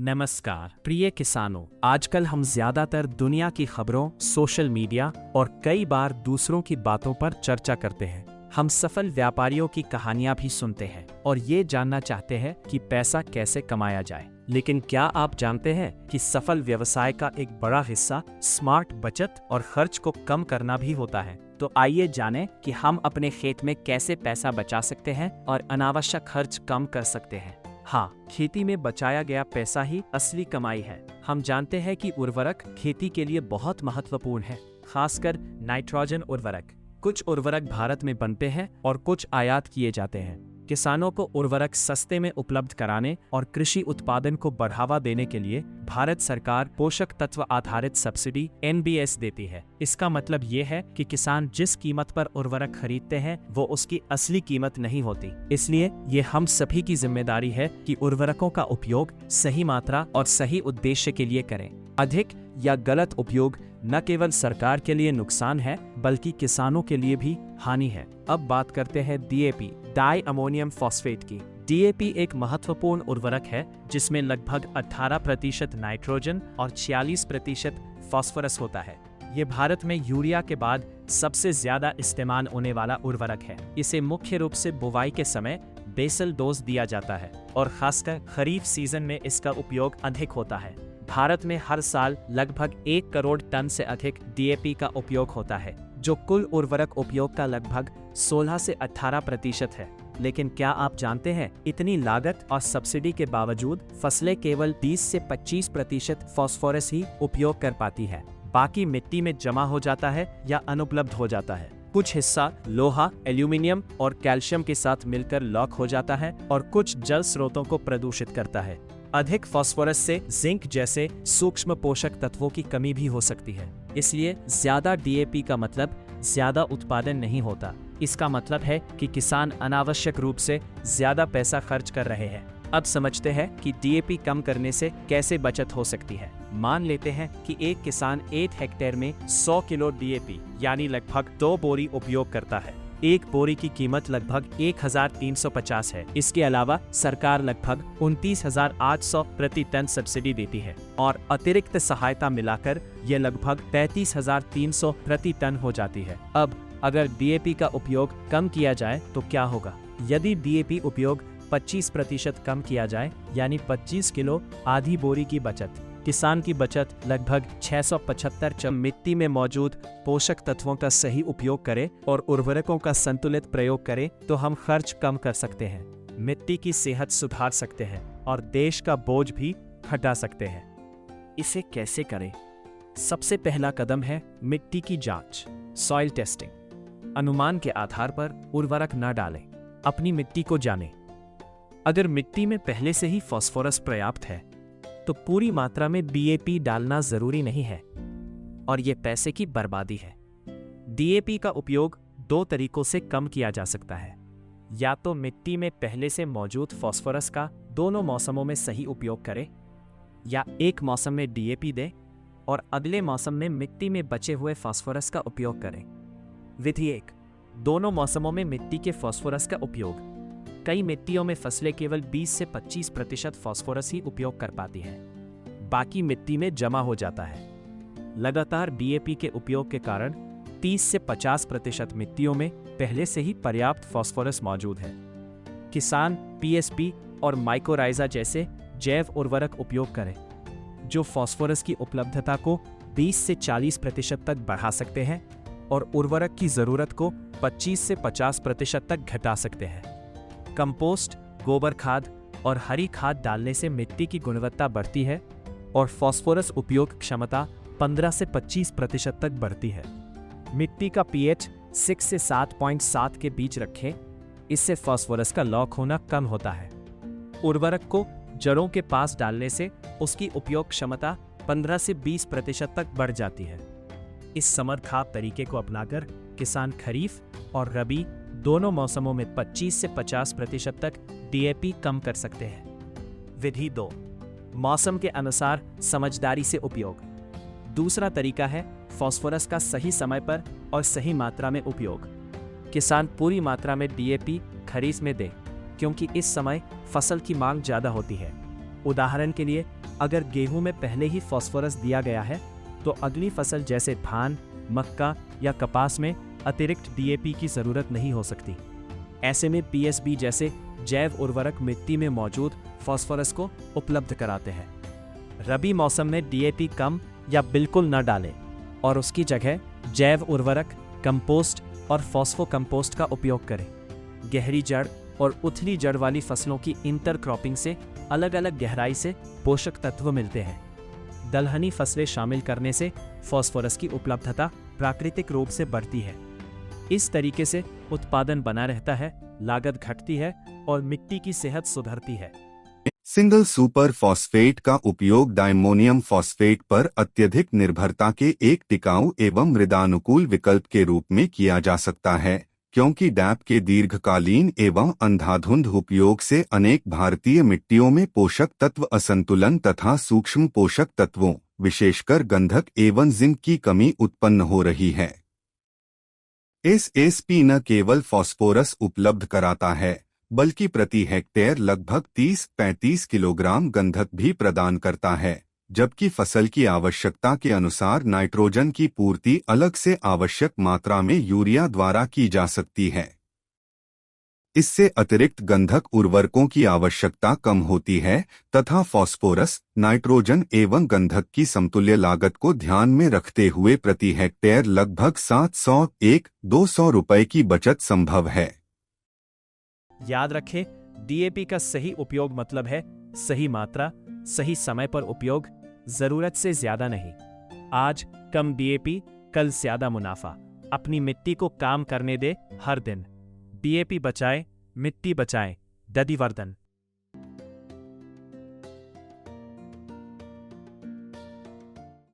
नमस्कार प्रिय किसानों, आजकल हम ज्यादातर दुनिया की खबरों, सोशल मीडिया और कई बार दूसरों की बातों पर चर्चा करते हैं। हम सफल व्यापारियों की कहानियां भी सुनते हैं और ये जानना चाहते हैं कि पैसा कैसे कमाया जाए। लेकिन क्या आप जानते हैं कि सफल व्यवसाय का एक बड़ा हिस्सा स्मार्ट बचत और खर्च को कम करना भी होता है? तो आइए जानें कि हम अपने खेत में कैसे पैसा बचा सकते हैं और अनावश्यक खर्च कम कर सकते हैं। हाँ, खेती में बचाया गया पैसा ही असली कमाई है। हम जानते हैं कि उर्वरक खेती के लिए बहुत महत्वपूर्ण है, खासकर नाइट्रोजन उर्वरक। कुछ उर्वरक भारत में बनते हैं और कुछ आयात किए जाते हैं। किसानों को उर्वरक सस्ते में उपलब्ध कराने और कृषि उत्पादन को बढ़ावा देने के लिए भारत सरकार पोषक तत्व आधारित सब्सिडी (NBS) देती है। इसका मतलब ये है कि किसान जिस कीमत पर उर्वरक खरीदते हैं वो उसकी असली कीमत नहीं होती। इसलिए ये हम सभी की जिम्मेदारी है कि उर्वरकों का उपयोग सही मात्रा और सही उद्देश्य के लिए करें। अधिक या गलत उपयोग न केवल सरकार के लिए नुकसान है बल्कि किसानों के लिए भी हानि है। अब बात करते हैं DAP डाई अमोनियम फॉस्फेट की। DAP एक महत्वपूर्ण उर्वरक है जिसमें लगभग 18% नाइट्रोजन और 46% फास्फोरस होता है। ये भारत में यूरिया के बाद सबसे ज्यादा इस्तेमाल होने वाला उर्वरक है। इसे मुख्य रूप से बुवाई के समय बेसल डोज दिया जाता है और खासकर खरीफ सीजन में इसका उपयोग अधिक होता है। भारत में हर साल लगभग 1 करोड़ टन से अधिक DAP का उपयोग होता है, जो कुल उर्वरक उपयोग का लगभग 16 से 18% है। लेकिन क्या आप जानते हैं, इतनी लागत और सब्सिडी के बावजूद फसलें केवल 20 से 25% फास्फोरस ही उपयोग कर पाती है। बाकी मिट्टी में जमा हो जाता है या अनुपलब्ध हो जाता है। कुछ हिस्सा लोहा, एल्यूमिनियम और कैल्शियम के साथ मिलकर लॉक हो जाता है और कुछ जल स्रोतों को प्रदूषित करता है। अधिक फास्फोरस से जिंक जैसे सूक्ष्म पोषक तत्वों की कमी भी हो सकती है। इसलिए ज्यादा DAP का मतलब ज्यादा उत्पादन नहीं होता। इसका मतलब है कि किसान अनावश्यक रूप से ज्यादा पैसा खर्च कर रहे हैं। अब समझते हैं कि DAP कम करने से कैसे बचत हो सकती है। मान लेते हैं कि एक किसान 1 हेक्टेयर में 100 किलो DAP यानी लगभग 2 बोरी उपयोग करता है। एक बोरी की कीमत लगभग 1350 है। इसके अलावा सरकार लगभग 29,800 प्रति टन सब्सिडी देती है और अतिरिक्त सहायता मिलाकर ये लगभग 35,300 प्रति टन हो जाती है। अब अगर DAP का उपयोग कम किया जाए तो क्या होगा? यदि DAP उपयोग 25% कम किया जाए यानी 25 किलो आधी बोरी की बचत, किसान की बचत लगभग 675। मिट्टी में मौजूद पोषक तत्वों का सही उपयोग करें और उर्वरकों का संतुलित प्रयोग करें तो हम खर्च कम कर सकते हैं, मिट्टी की सेहत सुधार सकते हैं और देश का बोझ भी घटा सकते हैं। इसे कैसे करें? सबसे पहला कदम है मिट्टी की जांच, सॉइल टेस्टिंग। अनुमान के आधार पर उर्वरक न डालें, अपनी मिट्टी को जानें। अगर मिट्टी में पहले से ही फास्फोरस पर्याप्त है तो पूरी मात्रा में DAP डालना जरूरी नहीं है और ये पैसे की बर्बादी है। DAP का उपयोग 2 तरीकों से कम किया जा सकता है। या तो मिट्टी में पहले से मौजूद फास्फोरस का दोनों मौसमों में सही उपयोग करें, या एक मौसम में DAP दें और अगले मौसम में मिट्टी में बचे हुए फास्फोरस का उपयोग करें। विधि 1, दोनों मौसमों में मिट्टी के फास्फोरस का उपयोग। कई मिट्टियों में फसलें केवल 20 से 25% फास्फोरस ही उपयोग कर पाती हैं, बाकी मिट्टी में जमा हो जाता है। लगातार DAP के उपयोग के कारण 30 से 50% मिट्टियों में पहले से ही पर्याप्त फास्फोरस मौजूद है। किसान PSP और माइकोराइजा जैसे जैव उर्वरक उपयोग करें, जो फास्फोरस की उपलब्धता को 20 से 40% तक बढ़ा सकते हैं और उर्वरक की जरूरत को 25 से 50% तक घटा सकते हैं। कंपोस्ट, गोबर खाद और हरी खाद डालने से मिट्टी की गुणवत्ता बढ़ती है और फास्फोरस उपयोग क्षमता 15 से 25% तक बढ़ती है। मिट्टी का pH 6 से 7.7 के बीच रखें, इससे फास्फोरस का लॉक होना कम होता है। उर्वरक को जड़ों के पास डालने से उसकी उपयोग क्षमता 15 से 20% तक बढ़ जाती है। इस समरखाप तरीके को अपनाकर किसान खरीफ और रबी दोनों मौसमों में 25 से 50% तक DAP कम कर सकते हैं। विधि 2, मौसम के अनुसार समझदारी से उपयोग। दूसरा तरीका है फास्फोरस का सही समय पर और सही मात्रा में उपयोग। किसान पूरी मात्रा में DAP खरीफ में दे, क्योंकि इस समय फसल की मांग ज्यादा होती है। उदाहरण के लिए, अगर गेहूं में पहले ही फास्फोरस दिया गया है तो अगली फसल जैसे धान, मक्का या कपास में अतिरिक्त डीएपी की जरूरत नहीं हो सकती। ऐसे में पीएसबी जैसे जैव उर्वरक मिट्टी में मौजूद फास्फोरस को उपलब्ध कराते हैं। रबी मौसम में डीएपी कम या बिल्कुल न डालें और उसकी जगह जैव उर्वरक, कंपोस्ट और फॉस्फो कंपोस्ट का उपयोग करें। गहरी जड़ और उथली जड़ वाली फसलों की इंटरक्रॉपिंग से अलग अलग गहराई से पोषक तत्व मिलते हैं। दलहनी फसलें शामिल करने से फास्फोरस की उपलब्धता प्राकृतिक रूप से बढ़ती है। इस तरीके से उत्पादन बना रहता है, लागत घटती है और मिट्टी की सेहत सुधरती है। सिंगल सुपर फॉस्फेट का उपयोग डायमोनियम फॉस्फेट पर अत्यधिक निर्भरता के एक टिकाऊ एवं मृदानुकूल विकल्प के रूप में किया जा सकता है, क्योंकि डैप के दीर्घकालीन एवं अंधाधुंध उपयोग से अनेक भारतीय मिट्टियों में पोषक तत्व असंतुलन तथा सूक्ष्म पोषक तत्वों, विशेषकर गंधक एवं जिंक की कमी उत्पन्न हो रही है। एसएसपी न केवल फास्फोरस उपलब्ध कराता है, बल्कि प्रति हेक्टेयर लगभग 30-35 किलोग्राम गंधक भी प्रदान करता है, जबकि फसल की आवश्यकता के अनुसार नाइट्रोजन की पूर्ति अलग से आवश्यक मात्रा में यूरिया द्वारा की जा सकती है। इससे अतिरिक्त गंधक उर्वरकों की आवश्यकता कम होती है तथा फास्फोरस, नाइट्रोजन एवं गंधक की समतुल्य लागत को ध्यान में रखते हुए प्रति हेक्टेयर लगभग 700-200 रुपये की बचत संभव है। याद रखें, डीएपी का सही उपयोग मतलब है सही मात्रा, सही समय पर उपयोग, जरूरत से ज्यादा नहीं। आज कम डीएपी, कल ज्यादा मुनाफा। अपनी मिट्टी को काम करने दे हर दिन। डीएपी बचाए, मिट्टी बचाए। दधिवर्धन।